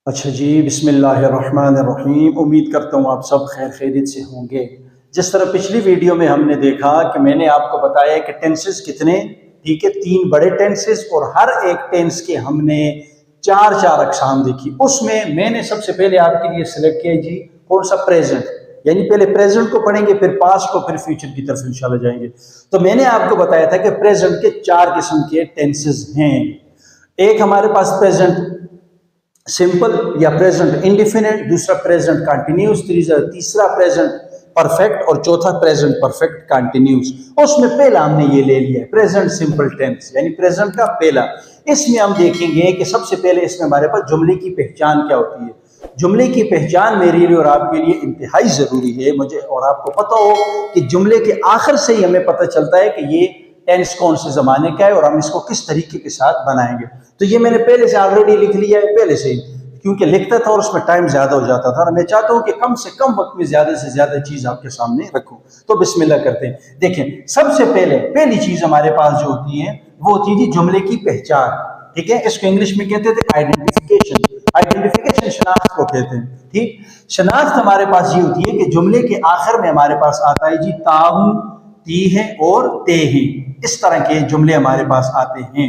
अच्छा जी, बिस्मिल्लाहिर्रहमानिर्रहीम। उम्मीद करता हूँ आप सब खैर खैरियत से होंगे। जिस तरह पिछली वीडियो में हमने देखा कि मैंने आपको बताया कि टेंसेस कितने, ठीक है, तीन बड़े टेंसेस और हर एक टेंस के हमने चार चार अकसाम देखी। उसमें मैंने सबसे पहले आपके लिए सिलेक्ट किया जी कौन सा, प्रेजेंट। यानी पहले प्रेजेंट को पढ़ेंगे, फिर पास्ट को, फिर फ्यूचर की तरफ इंशाल्लाह जाएंगे। तो मैंने आपको बताया था कि प्रेजेंट के चार किस्म के टेंसेस हैं। एक हमारे पास प्रेजेंट सिंपल या प्रेजेंट इंडिफिनिट, दूसरा प्रेजेंट कंटिन्यूस, तीसरा प्रेजेंट परफेक्ट और चौथा प्रेजेंट परफेक्ट कंटिन्यूस। उसमें पहला हमने ये ले लिया है प्रेजेंट सिंपल टेंस, यानी प्रेजेंट का पहला। इसमें हम देखेंगे कि सबसे पहले इसमें हमारे पास जुमले की पहचान क्या होती है। जुमले की पहचान मेरे लिए और आपके लिए इंतहाई जरूरी है। मुझे और आपको पता हो कि जुमले के आखिर से ही हमें पता चलता है कि ये टेंस कौन से जमाने का है और हम इसको किस तरीके के साथ बनाएंगे। तो ये मैंने पहले से ऑलरेडी लिख लिया है, पहले से ही, क्योंकि लिखता था और उसमें टाइम ज्यादा हो जाता था और मैं चाहता हूं कि कम से कम वक्त में ज्यादा से ज्यादा चीज आपके सामने रखूं। तो बिस्मिल्लाह करते हैं। देखें, सबसे पहले पहली चीज हमारे पास जो होती है वो होती है जी जुमले की पहचान। ठीक है, इसको इंग्लिश में कहते थे आइडेंटिफिकेशन। आइडेंटिफिकेशन शनाख्त को कहते हैं। ठीक, शनाख्त हमारे पास ये होती है कि जुमले के आखिर में हमारे पास आता है जी ताहू, ती है और ते है। इस तरह के जुमले हमारे पास आते हैं।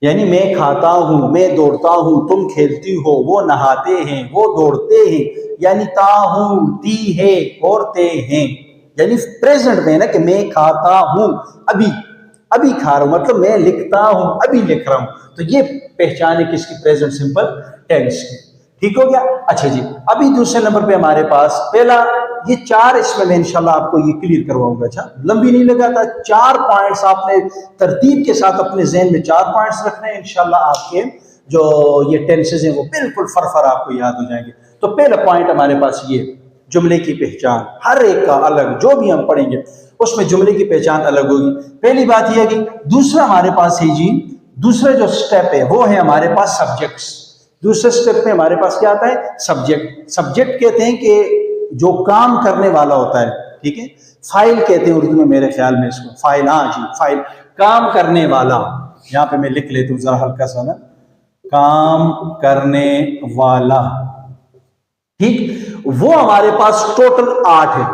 यानी मैं खाता हूं, मैं दौड़ता हूं, तुम खेलती हो, वो नहाते हैं, वो दौड़ते हैं। यानी ताहू, ती है और ते हैं। यानी प्रेजेंट में ना कि मैं खाता हूं, अभी अभी खा रहा हूं, मतलब मैं लिखता हूं, अभी लिख रहा हूं। तो ये पहचान है किसकी, प्रेजेंट सिंपल टेंस की। ठीक हो गया। अच्छा जी, अभी दूसरे नंबर पे हमारे पास पहला, ये चार, इसमें मैं इंशाल्लाह आपको ये क्लियर करवाऊंगा। अच्छा, लंबी नहीं लगाता, चार पॉइंट्स आपने तरतीब के साथ अपने जहन में चार पॉइंट्स रखने हैं। इंशाल्लाह आपके जो ये टेंसेस हैं वो बिल्कुल फरफर आपको याद हो जाएंगे। तो पहला पॉइंट हमारे पास ये जुमले की पहचान, हर एक का अलग, जो भी हम पढ़ेंगे उसमें जुमले की पहचान अलग होगी। पहली बात यह है कि दूसरा हमारे पास है जी, दूसरा जो स्टेप है वो है हमारे पास सब्जेक्ट्स। दूसरे स्टेप में हमारे पास क्या आता है, सब्जेक्ट। सब्जेक्ट कहते हैं कि जो काम करने वाला होता है। ठीक है, फाइल कहते हैं उर्दू में मेरे ख्याल में इसको, फाइल। हाँ जी, फाइल, काम करने वाला। यहां पे मैं लिख लेता हूं जरा हल्का सा ना, काम करने वाला। ठीक, वो हमारे पास टोटल 8 है।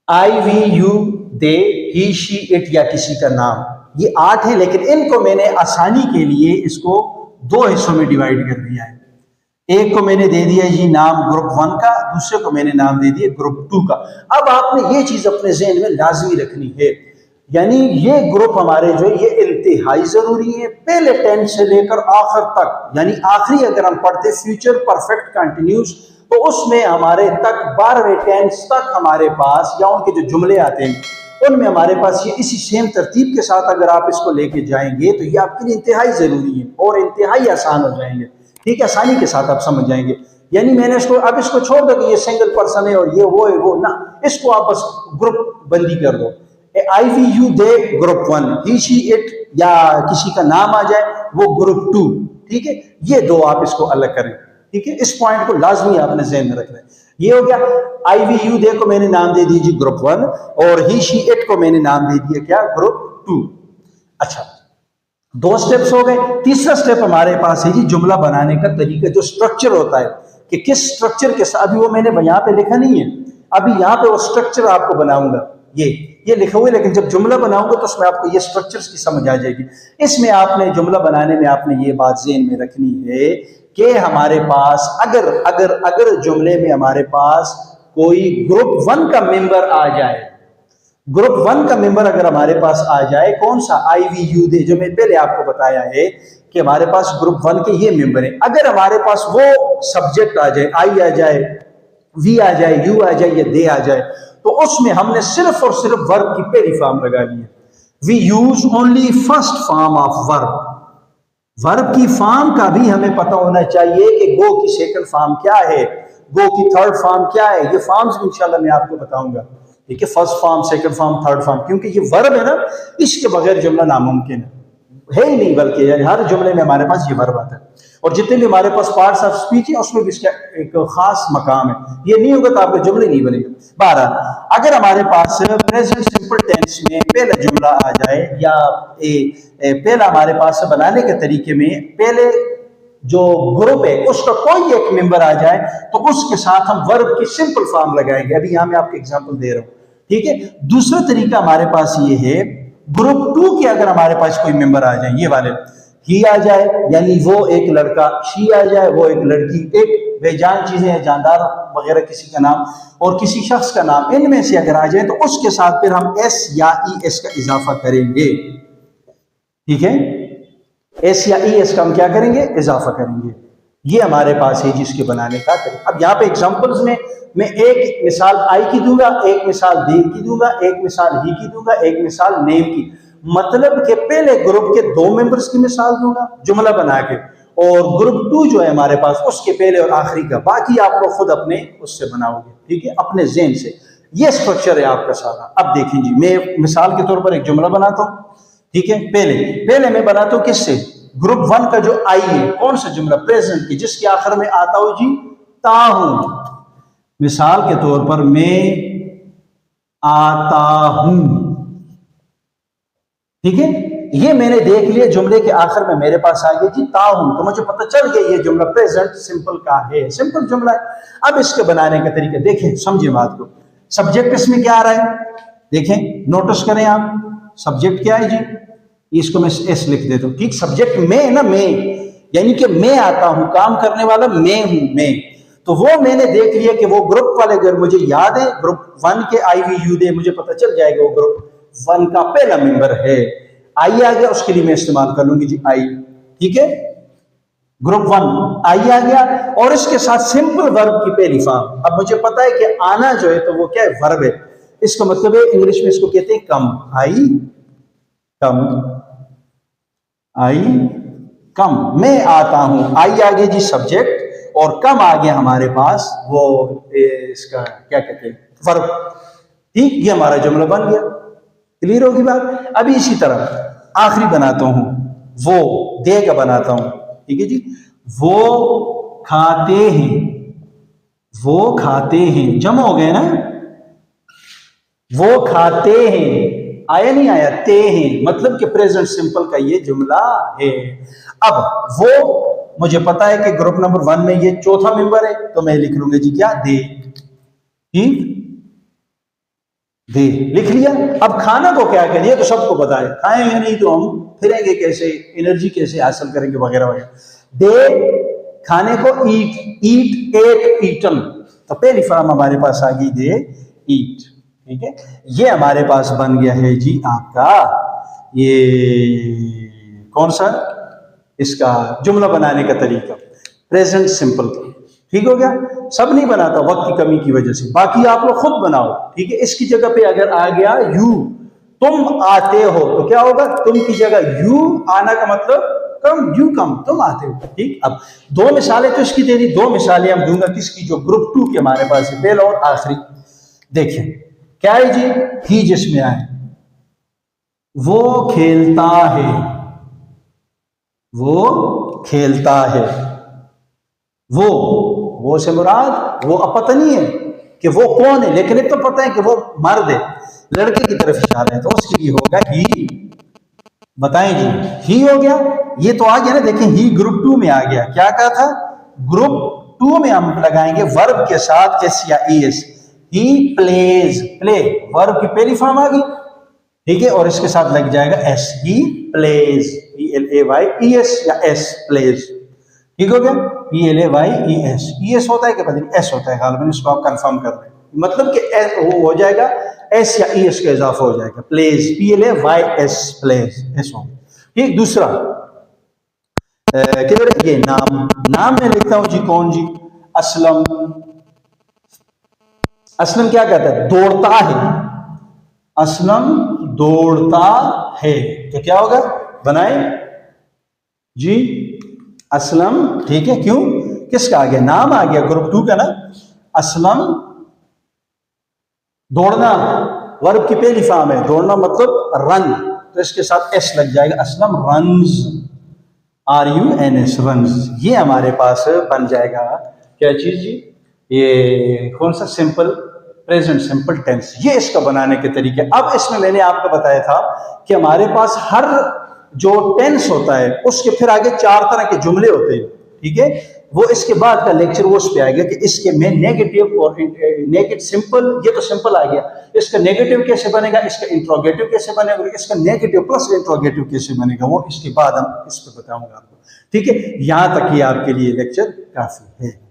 I, we, you, they, he, she, it या किसी का नाम, ये 8 है। लेकिन इनको मैंने आसानी के लिए इसको दो हिस्सों में डिवाइड कर दिया है। एक को मैंने दे दिया जी नाम ग्रुप 1 का, दूसरे को मैंने नाम दे दिया ग्रुप 2 का। अब आपने ये चीज अपने जहन में लाजमी रखनी है, यानी ये ग्रुप हमारे जो ये इंतहाई जरूरी है, पहले टेंस से लेकर आखिर तक। यानी आखिरी अगर हम पढ़ते फ्यूचर परफेक्ट कंटिन्यूस, तो उसमें हमारे तक 12वें टेंस तक हमारे पास, या उनके जो जुमले आते हैं उनमें हमारे पास ये इसी सेम तरतीब के साथ अगर आप इसको लेके जाएंगे तो ये आपके लिए इंतहाई जरूरी है और इंतहाई आसान हो जाएंगे। ठीक है, आसानी के साथ आप समझ जाएंगे। यानी मैंने इसको, अब इसको छोड़ दो कि ये सिंगल पर्सन है और ये वो है वो ना, इसको आप बस ग्रुप बंदी कर दो। I, we, you, they group 1, he, she, it या किसी का नाम आ जाए वो ग्रुप 2। ठीक है, ये दो आप इसको अलग करें। ठीक है, इस पॉइंट को लाजमी आपने जहन में रखना है। ये हो गया। आई, वी, यू, दे को मैंने नाम दे दीजिए ग्रुप 1 और ही, शी, इट को मैंने नाम दे दिया क्या, ग्रुप 2। अच्छा, दो स्टेप्स हो गए। तीसरा स्टेप हमारे पास है जी जुमला बनाने का तरीका, जो स्ट्रक्चर होता है कि किस स्ट्रक्चर के साथ। अभी वो मैंने यहाँ पे लिखा नहीं है, अभी यहाँ पे वो स्ट्रक्चर आपको बनाऊंगा, ये लिखा हुआ है, लेकिन जब जुमला बनाऊंगा तो उसमें आपको ये स्ट्रक्चर्स की समझ आ जाएगी। इसमें आपने जुमला बनाने में आपने ये बात ज़हन में रखनी है कि हमारे पास अगर अगर अगर जुमले में हमारे पास कोई ग्रुप 1 का मेंबर आ जाए, ग्रुप 1 का मेंबर अगर हमारे पास आ जाए, कौन सा, आई, वी, यू, दे, जो मैं पहले आपको बताया है कि हमारे पास ग्रुप 1 के ये मेंबर है। अगर हमारे पास वो सब्जेक्ट आ जाए, आई आ जाए, वी आ जाए, यू आ जाए या दे आ जाए, तो उसमें हमने सिर्फ और सिर्फ वर्ब की पहली फॉर्म लगा ली है। We use only first form of verb. Verb की फॉर्म का भी हमें पता होना चाहिए कि गो की सेकंड फॉर्म क्या है, गो की थर्ड फॉर्म क्या है। ये फॉर्म्स इंशाल्लाह मैं आपको बताऊंगा। ठीक है, first form, second form, third form, क्योंकि ये वर्ब है ना, इसके बगैर जुमला नामुमकिन है ही नहीं, बल्कि यानी हर जुमले में हमारे पास ये वर्ब आता है। और जितने भी हमारे पास पार्ट्स ऑफ स्पीच है उसमें भी इसका एक खास मकाम है। ये नहीं होगा तो आपके जुमले नहीं बनेंगे। 12, अगर हमारे पास प्रेजेंट सिंपल टेंस में पहला जुमला आ जाए या पहला हमारे पास बनाने के तरीके में पहले जो ग्रुप है उसका कोई एक मेंबर आ जाए तो उसके साथ हम वर्ब की सिंपल फॉर्म लगाएंगे। अभी यहां मैं आपको एग्जांपल दे रहा हूं, ठीक है। दूसरा तरीका हमारे पास ये है, ग्रुप 2 के अगर हमारे पास कोई मेंबर आ जाए, ये वाले ही आ जाए, यानी वो एक लड़का, शी आ जाए वो एक लड़की, एक बेजान चीजें हैं, जानदार वगैरह किसी का नाम और किसी शख्स का नाम, इनमें से अगर आ जाए तो उसके साथ फिर हम एस या ई एस का इजाफा करेंगे, ठीक है। एस या ई एस का हम क्या करेंगे, इजाफा करेंगे। ये हमारे पास है जिसके बनाने का तरीका। अब यहाँ पे एग्जांपल्स में मैं एक मिसाल आई की दूंगा, एक मिसाल देर की दूंगा, एक मिसाल ही की दूंगा, एक मिसाल नेम की, मतलब के पहले ग्रुप के 2 मेंबर्स की मिसाल दूंगा जुमला बना के, और ग्रुप 2 जो है हमारे पास उसके पहले और आखिरी का, बाकी आप लोग खुद अपने उससे बनाओगे, ठीक है, अपने ज़हन से। ये स्ट्रक्चर है आपका सारा। अब देखें जी, मैं मिसाल के तौर पर एक जुमला बनाता हूं, ठीक है। पहले मैं बनाता हूं किससे, ग्रुप 1 का जो आई है, कौन सा जुमला, प्रेजेंट की, जिसके आखिर में आता हो जी ता हूं। मिसाल के तौर पर मैं आता हूं, ठीक है। ये मैंने देख लिया, जुमले के आखिर में मेरे पास आ गया जी ता हूं, तो मुझे पता चल गया ये जुमला प्रेजेंट सिंपल का है, सिंपल जुमला है। अब इसके बनाने का तरीका देखें, समझिए बात को। सब्जेक्ट इसमें क्या आ रहा है, देखें, नोटिस करें आप, सब्जेक्ट क्या है जी, इसको मैं एस लिख देता हूं, ठीक। सब्जेक्ट मैं ना, मैं यानी कि मैं आता हूं, काम करने वाला मैं हूं, मैं। तो वो मैंने देख लिया कि वो ग्रुप वाले, अगर मुझे याद है ग्रुप 1 के आई वी यू दे, मुझे पता चल जाएगा वो ग्रुप 1 का पहला मेंबर है। आई आ गया, उसके लिए मैं इस्तेमाल कर लूंगी जी आई, ठीक है। ग्रुप 1 आई आ गया और इसके साथ सिंपल वर्ब की पहली फॉर्म। अब मुझे पता है कि आना जो है तो वो क्या है, वर्ब है। इसका मतलब है इंग्लिश में इसको कहते हैं कम, आई कम, आई कम, मैं आता हूं। आई आ गया जी सब्जेक्ट, और कम आ गया हमारे पास वो इसका क्या कहते हैं, वर्ब, ठीक। ये हमारा जुमला बन गया। क्लियर होगी बात। अभी इसी तरह आखिरी बनाता हूं, वो दे का बनाता हूं, ठीक है जी। वो खाते हैं, वो खाते हैं, जमा हो गए ना, वो खाते हैं, आया नहीं आया, ते हैं, मतलब कि प्रेजेंट सिंपल का ये जुमला है। अब वो मुझे पता है कि ग्रुप नंबर 1 में ये चौथा मेंबर है, तो मैं लिख लूंगा जी क्या, दे, ठीक, दे लिख लिया। अब खाना को क्या करिए, तो सबको पता है, खाएंगे नहीं तो हम फिरेंगे कैसे, एनर्जी कैसे हासिल करेंगे वगैरह वगैरह। दे खाने को ईट, ईट, एट, ईटन, तो पहली फॉर्म हमारे पास आ गई दे, ईट, ठीक है। ये हमारे पास बन गया है जी आपका ये कौन सा, इसका जुमला बनाने का तरीका, प्रेजेंट सिंपल, ठीक हो गया। सब नहीं बनाता वक्त की कमी की वजह से, बाकी आप लोग खुद बनाओ, ठीक है। इसकी जगह पे अगर आ गया यू, तुम आते हो, तो क्या होगा, तुम की जगह यू, आना का मतलब कम, यू कम, तुम आते हो, ठीक। अब 2 मिसालें तो इसकी दे दी, 2 मिसालें हम दूंगा किसकी, जो ग्रुप 2 के हमारे पास है, पहला और आखिरी। देखिए क्या है जी, ही जिसमें आए, वो खेलता है, वो खेलता है, वो से मुराद वो पता नहीं है कि वो कौन है, लेकिन तो पता है कि वो मर्द है, लड़के की तरफ इशारा है, तो उसके लिए होगा ही। बताएं जी, ही हो गया, ये तो आ गया ना। देखें ही ग्रुप 2 में आ गया, क्या कहा था, ग्रुप 2 में हम लगाएंगे वर्ब के साथ एस या E S. He plays, play verb की पहली फॉर्म आ गई, ठीक है, और इसके साथ लग जाएगा एस, ही प्लेज, PLAYES या एस प्लेज, ठीक हो गया। PLAYES, ES होता है कि पता नहीं, एस होता है गालिबन, इसको आप कंफर्म कर रहे हैं, मतलब कि वो हो जाएगा एस या ES का इजाफा हो जाएगा, प्लेज, PLAYS प्लेज, एस हो गया, ठीक। दूसरा किधर, ये नाम, नाम में लिखता हूं जी कौन जी, असलम। असलम क्या कहता है, दौड़ता है, असलम दौड़ता है, तो क्या होगा, बनाए जी असलम, ठीक है। क्यों, किसका आ गया, नाम आ गया, ग्रुप 2 का ना। असलम दौड़ना, वर्ब की पहली फॉर्म है, दौड़ना मतलब रन, तो इसके साथ एस लग जाएगा, असलम रन्स, RUNS, रन्स। ये हमारे पास बन जाएगा क्या चीज जी, ये कौन सा, सिंपल प्रेजेंट सिंपल टेंस। ये इसका बनाने के तरीके। अब इसमें मैंने आपको बताया था कि हमारे पास हर जो टेंस होता है उसके फिर आगे 4 तरह के जुमले होते हैं, ठीक है। वो इसके बाद का लेक्चर वो उस पे आएगा कि इसके में नेगेटिव और नेगेटिव सिंपल, ये तो सिंपल आ गया, इसका नेगेटिव कैसे बनेगा, इसका इंट्रोगेटिव कैसे बनेगा, इसका नेगेटिव प्लस इंट्रोगेटिव कैसे बनेगा, वो इसके बाद हम इस पे बताऊंगा आपको। ठीक है, यहां तक ये आपके लिए लेक्चर काफी है।